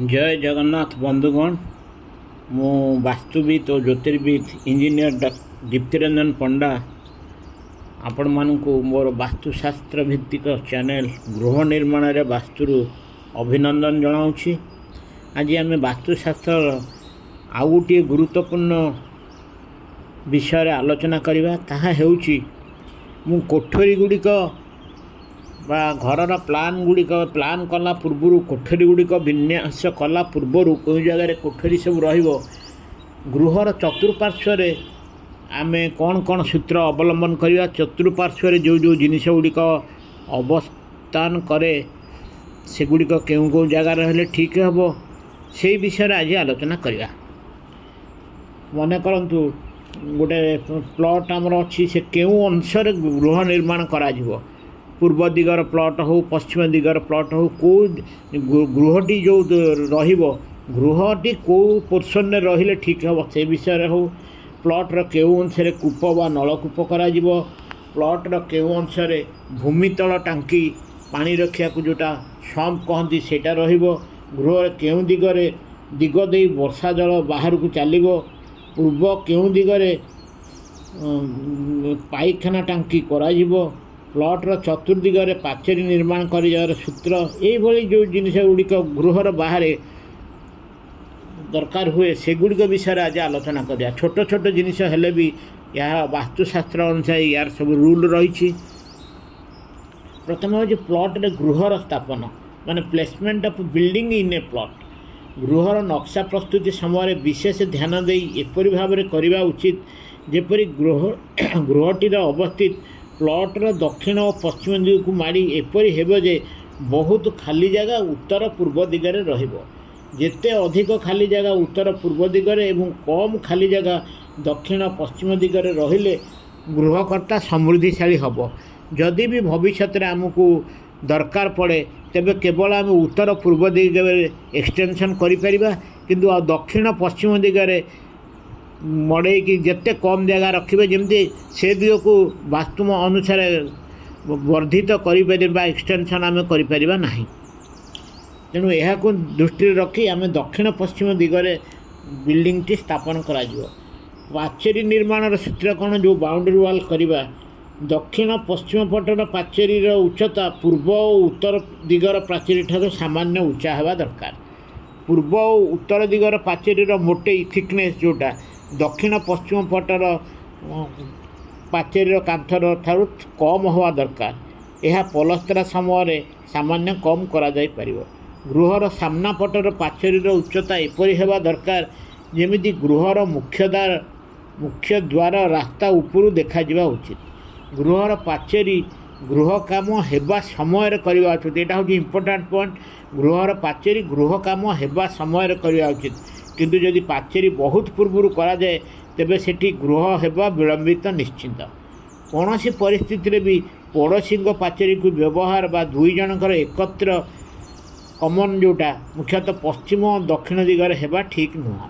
जय जगन्नाथ बंधुगण मु वास्तुविद और ज्योतिर्विद इंजीनियर दीप्तिरंजन पंडा आपण मानकु मोर वास्तुशास्त्र भित्तिक चैनल गृह निर्माण रे वास्तु अभिनंदन जनाऊँगी। आज आम वास्तुशास्त्र आउ गोटे गुरुत्वपूर्ण विषय आलोचना करवा ताहा हेउची मु कोठरी गुड़िक बा घरर प्लान गुड़िक प्लान कला पूर्व कोठरी गुड़िक विन्यास कला पूर्वर कौ जगार कोठरी सब रहिबो गृहर चतुर्पार्श्व आम कौन कौन सूत्र अवलंबन करवा चतुर्पार्श्व जो जो जिनिस गुड़िक अवस्थान करे सेगुड़िक केउ केउ जगार हेले ठीक हम से विषय आज आलोचना करवा। मन करंतु गोटे प्लॉट आमर अच्छी से केउ अंशर गृह निर्माण करा जिवो पूर्व दिगर प्लॉट हो पश्चिम दिगर प्लॉट हो को गृहटी जो गृहटी कौ पोर्सन में रहिले ठीक हम से विषय हो प्लॉटर केउ अंशरे कूप बा नलकूप करा जिवो प्लॉटर केउ अंशरे भूमितल टांकी पानी रखिया को जोटा सम्प कहती सेटा रहिबो गृह केउ दिगरे दिग दे वर्षा जल बाहर को चलिबो पूर्व केउ दिगरे पाइखाना टांकी करा जिवो प्लॉटर चतुर्दिगरे पाचेरी निर्माण कर सूत्र ये जो जिनिस गुड़िक गृहर बाहर दरकार हुए सेगुड़िक विषय आज आलोचना करिया। छोट छोट जिनिस हेले भी यह वास्तुशास्त्र अनुसार यार सब रूल रही। प्रथम हूँ प्लॉट रे गृहर स्थापन माने placement of building in a plot गृहर नक्शा प्रस्तुति समय विशेष ध्यान दे एपरी भाव में करवा उचित जेपरी गृहटीर अवस्थित प्लॉटर दक्षिण और पश्चिम दिग को माड़ी एपरी हेब जे बहुत खाली जगह उत्तर पूर्व दिगरे रहिबो जेते अधिक खाली जगह उत्तर पूर्व दिगरे एवं कम खाली जगह दक्षिण पश्चिम दिगरे रहिले गृहकर्ता समृद्धिशाली हब। जदि भी भविष्य में आमको दरकार पड़े तेबे केवल आम उत्तर पूर्व दिगरे एक्सटेंशन करिपरिबा किंतु आ दक्षिण पश्चिम दिगरे मड़े कि जिते कम जगह रखिए जमती से दिग को वास्तु अनुसार वर्धित कर एक्सटेंशन आम करा। तेणु यह दृष्टि रखी आम दक्षिण पश्चिम दिगरे बिल्डिंग टी स्थापन करा पाचेरी निर्माण सूत्र कौन जो बाउंड्री वाल करवा दक्षिण पश्चिम पटर पाचेरी उच्चता पूर्व और उत्तर दिगर प्राचीर ठार सामान्य उच्चा हवा दरकार। पूर्व और उत्तर दिगर पाचेरी मोटे थिकनेस जोटा दक्षिण पश्चिम पटर पाचेरी कांथर ठार कम हवा दरकार। यह पलस्तरा समय सामान्य कम करा जाई परिबो। गृहर सामना पटर पाचेरी उच्चता एपरी हेबा दरकार जेमिति गृहर मुख्य द्वार रास्ता उपरू देखा जिबा उचित। गृहर पाचेरी गृह काम हेबा समय करवा उचित। एटा हूँ इम्पोर्टाट पॉइंट। गृहर पाचेरी गृह काम हेबा समय करवा उचित किंतु जदि पाचेरी बहुत पूर्व करा जाए तेबे सेठी गृह हेबा विलंबित निश्चिंत। कौन सी परिस्थिति भी पड़ोशी पाचेरी को व्यवहार बा दुई जनकर एकत्र कमन जोटा मुख्यतः पश्चिम और दक्षिण दिगरे हेबा ठीक नुह।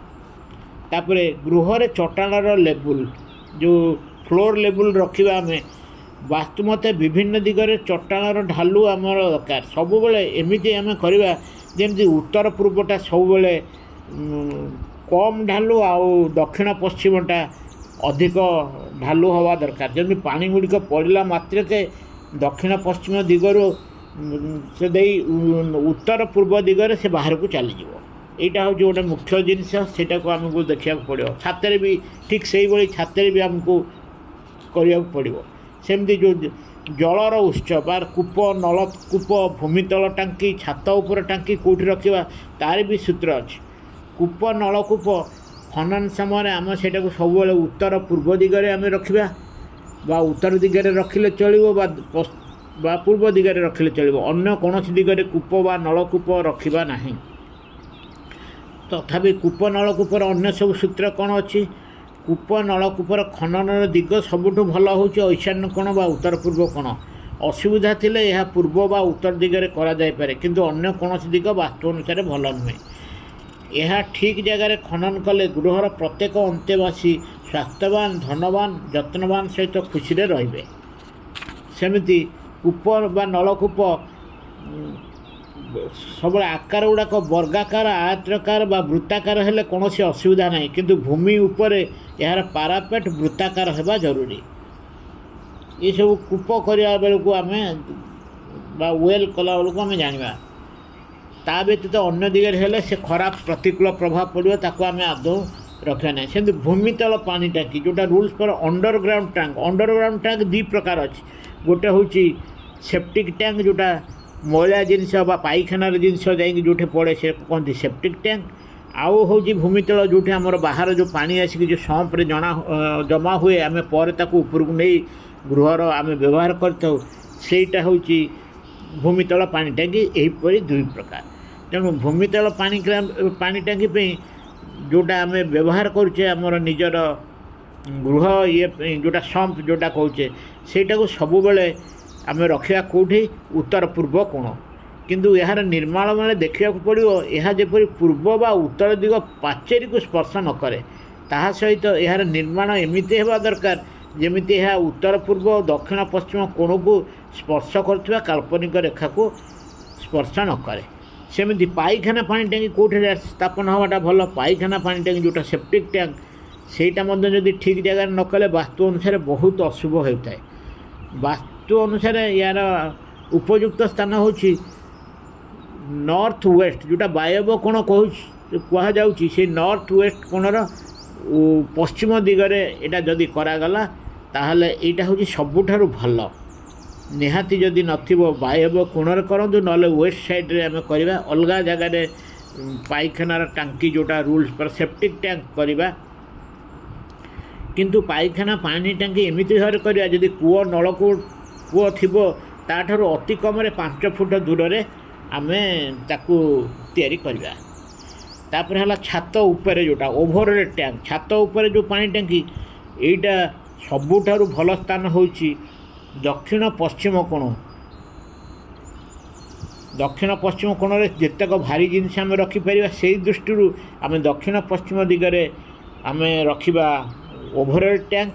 तापर गृह चट्टाणर लेवल जो फ्लोर लेवल रखा आम वास्तु मते विभिन्न दिगरे चट्टाणर ढालू आमर दरकार सब बेले एमती आम करवा जमी उत्तर पूर्वटा सब बेले कम ढालू आउ दक्षिण पश्चिमटा अधिक ढालू हवा दरकार। जमी पानी गुड़िक पड़ा मात्रके दक्षिण पश्चिम दिगरु से दे उत्तर पूर्व दिगरे से बाहर को चली यहाँ हूँ गोटे मुख्य जिनस सेटा को आमको देखा पड़ो। छाତରେ भी ठीक से ही छाତରେ भी आमको करने पड़ो। सेमती जो जलर उत्स बार कूप नलकूप भूमितल टांकी छात उपर टांकी कौटी रखा तार भी सूत्र अच्छे। कूप नलकूप खनन समय आम सेटा को सब उत्तर पूर्व दिगरे आम रखा बा उत्तर दिगरे रखिले चलो बा पूर्व दिगरे रखिले चलो अन्य कौन दिगरे कूप बा नलकूप रखा नहीं। तथापि कूप नलकूपर अन्य सब सूत्र कौन अच्छी कूप नलकूपर खनन दिग सबुठ भल हूँ ईशान्य कोण बा उत्तर पूर्व कोण। असुविधा थिले यह पूर्व बा उत्तर दिगरे करा जाय पारे किंतु अन्य कौन दिग वास्तु अनुसार भल नुहे। यह ठीक जगार खनन कले गृहर प्रत्येक अंतेवासी स्वास्थ्यवान धनवान जत्नवान सहित खुशी रहिबे। सेमिति कूप बा नलकूप सब आकार गुड़ाक वर्गाकार आयताकार बा वृत्ताकार हेले कौनसी असुविधा नहीं, किंतु भूमि उपरे यार पारापेट वृत्ताकार होगा जरूरी। ये सब कूप करने बेलू आम वेल कला बेलू आम जाना ता व्यतीत अन्य दिगरे हेले से खराब प्रतिकूल प्रभाव पड़ो ताको आम आदौ रखा ना। सेमती भूमितल पानी टांकी जोटा रूल्स पर अंडरग्राउंड टैंक दी प्रकार अच्छी। गोटे हूँ सेप्टिक टैंक जोटा मैला जिनस पाइखानार जिनस जो पड़े से कहते सेप्टिक टैंक। आउ हूँ भूमितल जो आम बाहर जो पानी आसिक जो सम्प्रे जमा हुए आम पर उपरकू नहीं गृहर आम व्यवहार करटा हूँ भूमितल पानी टांकी। यहीपरि दुई प्रकार। तेणु भूमितल पानी टांकी जोटा आम व्यवहार करुचे आमर निजर गृह ये जोटा सम्प जोटा कहे सेटा को सब बेले आम रखा कौटी उत्तर पूर्व कोण, किंतु यार निर्माण बेले देखा पड़ो यह जपरी पूर्व बा उत्तर दिग पाचेरी को स्पर्श न करे। ताहा सहित यार निर्माण एमती होगा दरकार जमीती यह उत्तर पूर्व दक्षिण पश्चिम कोण को स्पर्श कर काल्पनिक रेखा को स्पर्श न करे। सेमती पाइखाना पानी टैंकी कौटे स्थापन हवाटा भल। पाइखाना पानी टैंकी जोटा सेप्टिक टैंक सेटा जदि ठीक जगह न कले वास्तु अनुसार बहुत अशुभ होता है। वास्तु अनुसार यार उपयुक्त स्थान हूँ नॉर्थ वेस्ट जोटा वायव्य कोण कहुँ से नॉर्थ वेस्ट कोणर पश्चिम दिगरे एटा जदि करागला ताहले एटा हूँ सबुठारु भल। निहाती जदि नथिबो वायव्य कोणरे करंतु नले वेस्ट साइड रे आमे करबा। अलगा जगह रे पाइखानार टांकी जोटा रूल्स पर सेप्टिक टैंक करबा, किंतु पाइखाना पानी टांकी एमिति भाव करबा जदि कूଅ नलकूଅ थिबो ताठारु अति कम 5 फुट दूर रे आमे ताकू तैयारी करबा। तापर हला छात ऊपर जोटा ओवरहेड टैंक, छात ऊपर जो पानी टांकी एटा सबुठारु भल स्थान होची दक्षिण पश्चिम कोण। दक्षिण पश्चिम कोण रे जेतक भारी जिनस आम रखिपर से दृष्टि आम दक्षिण पश्चिम दिगरे आम रखा ओवरहेड टैंक।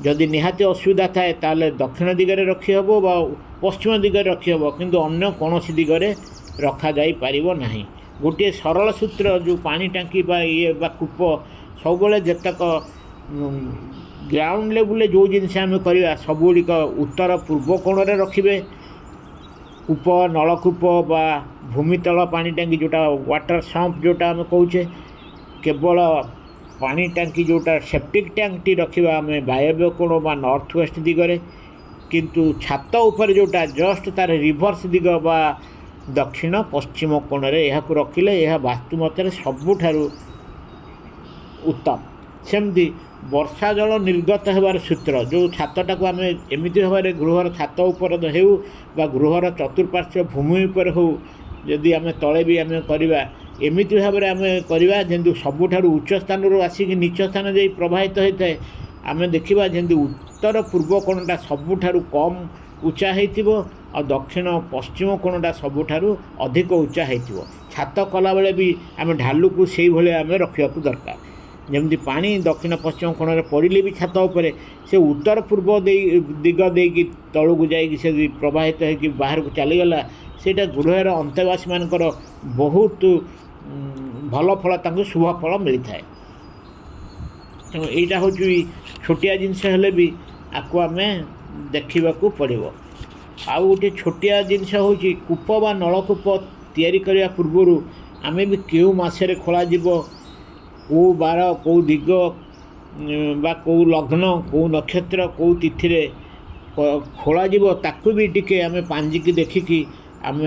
जदि निहाती असुविधा थाए ताले दक्षिण दिगरे रखी हबो बा पश्चिम दिगरे रखी हबो, किंतु अन्य कौनसी दिगरे रखा जाई पारिबो नाही। गोटे सरल सूत्र जो पानी टांकी बा ये बा कूप सब जेतक ग्राउंड लेवल जो जिनस आम करवा सबुड़िक उत्तर पूर्व कोण रे रखिबे। कूप नलकूप बा भूमितल पानी टांकी जोटा वाटर सम्प जोटा आम कहे केवल पानी टांकी जोटा सेप्टिक टैंक टी रखा आम वायव्य कोण बा नॉर्थ वेस्ट दिगरे, किंतु छात ऊपर जोटा जस्ट तार रिभर्स दिग बा दक्षिण पश्चिम कोण रे यहाकू रखिले यह वास्तु मत सबुठारु उत्तम। सेमती वर्षा जल निर्गत होबार सूत्र जो छातटा को आम एमती भाव में गृहर छात उपर हो बा गृहर चतुर्पार्श्व भूमि उपर हो जदि आम तले भी आम करवा एमती भाव में आम करवा जमी सबुठारु उच्च स्थान आसिक नीच स्थान जा प्रवाहित होता है। आम देखा जमी उत्तर पूर्व कोणटा सबुठारु कम उच्चा हो और दक्षिण पश्चिम कोणटा सबुठारु अधिक उच्चा हो। छात कला बेले भी आम ढालू को से आम रखा दरकार। जमी पानी दक्षिण पश्चिम कोण में पड़े भी छात उपर से उत्तर पूर्व दिग देकी तलू जा प्रवाहित हो बाहर को चलीगला सेटा गृहर अंतेवासी मानकर बहुत भल फल शुभ फल मिलता है। तेणु यहाँ हूँ छोटिया जिनस हेले भी आपको आम देखा पड़ो। आउ गोटे छोटिया जिनस हूँ कूप बा नलकूप तैयारी करने पूर्व आम भी क्यों मसरे खोल कौ बार कौ दिग बा कौ लग्न कौ नक्षत्र कौ तिथि खोल ताकू भी टिके आम पांजिकी देखिकी आम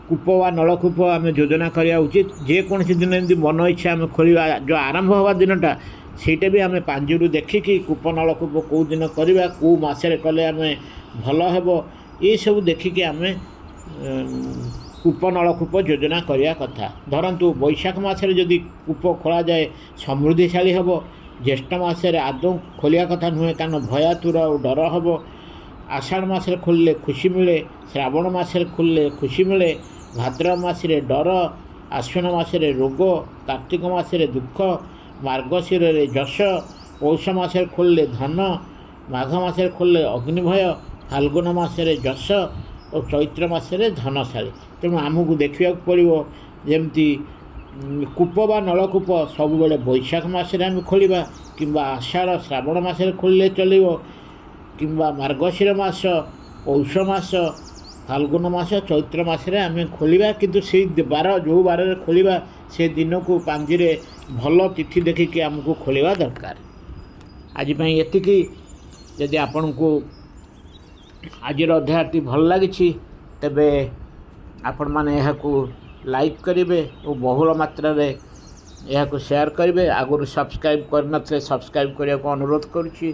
कूप बा नलकूप आम योजना करवा उचित। जेकोसी दिन एमती मन इच्छा आम खोलिया जो आरंभ हवा दिनटा सेटा भी आम पांजिरू देखिकी कूप नलकूप कौ दिन करवा कौ मसरे कले आम भल हेब ये सब देखिकी आम कूप नलकूप योजना करवा कथा। धरतु बैशाख मसरे जदि कूप खोल जाए समृद्धिशाली हेब। ज्येष्ठ मसरे आदौ खोलिया कथा नुहे कारण भयातुर और डर हेब। आषाढ़ मसरे खोलिले खुशी मिले, श्रावण मसरे खोलिले खुशी मिले, भाद्रव मसरे डर, आश्विन मसरे रोग, कार्तिक मसरे दुख, मार्गशीर जश, पौष मसरे खोलिले धन, माघ मसरे खोलिले अग्निभय, फाल्गुन मसरे जश, ଓ ଚୈତ୍ର ମାସରେ ଧନଶାଳୀ। ତେଣୁ ଆମକୁ ଦେଖିବାକୁ ପଡ଼ିବ ଯେମିତି କୂପ ବା ନଳକୂପ ସବୁବେଳେ ବୈଶାଖ ମାସରେ ଆମେ ଖୋଳିବା, କିମ୍ବା ଆଷାଢ଼ ଶ୍ରାବଣ ମାସରେ ଖୋଳିଲେ ଚଳିବ, କିମ୍ବା ମାର୍ଗଶିର ମାସ, ପୌଷ ମାସ, ଫାଲ୍ଗୁନ ମାସ, ଚୈତ୍ର ମାସରେ ଆମେ ଖୋଳିବା। କିନ୍ତୁ ସେଇ ଯେଉଁ ବାରରେ ଖୋଳିବା ସେ ଦିନକୁ ପାଞ୍ଜିରେ ଭଲ ତିଥି ଦେଖିକି ଆମକୁ ଖୋଳିବା ଦରକାର। ଆଜି ପାଇଁ ଏତିକି। ଯଦି ଆପଣଙ୍କୁ ଆଜିର ଅଧ୍ୟାୟଟି ଭଲ ଲାଗିଛି ତେବେ ଆପଣମାନେ ଏହାକୁ ଲାଇକ୍ କରିବେ ଓ ବହୁଳ ମାତ୍ରାରେ ଏହାକୁ ସେୟାର କରିବେ। ଆଗରୁ ସବସ୍କ୍ରାଇବ୍ କରିନଥିଲେ ସବସ୍କ୍ରାଇବ୍ କରିବାକୁ ଅନୁରୋଧ କରୁଛି।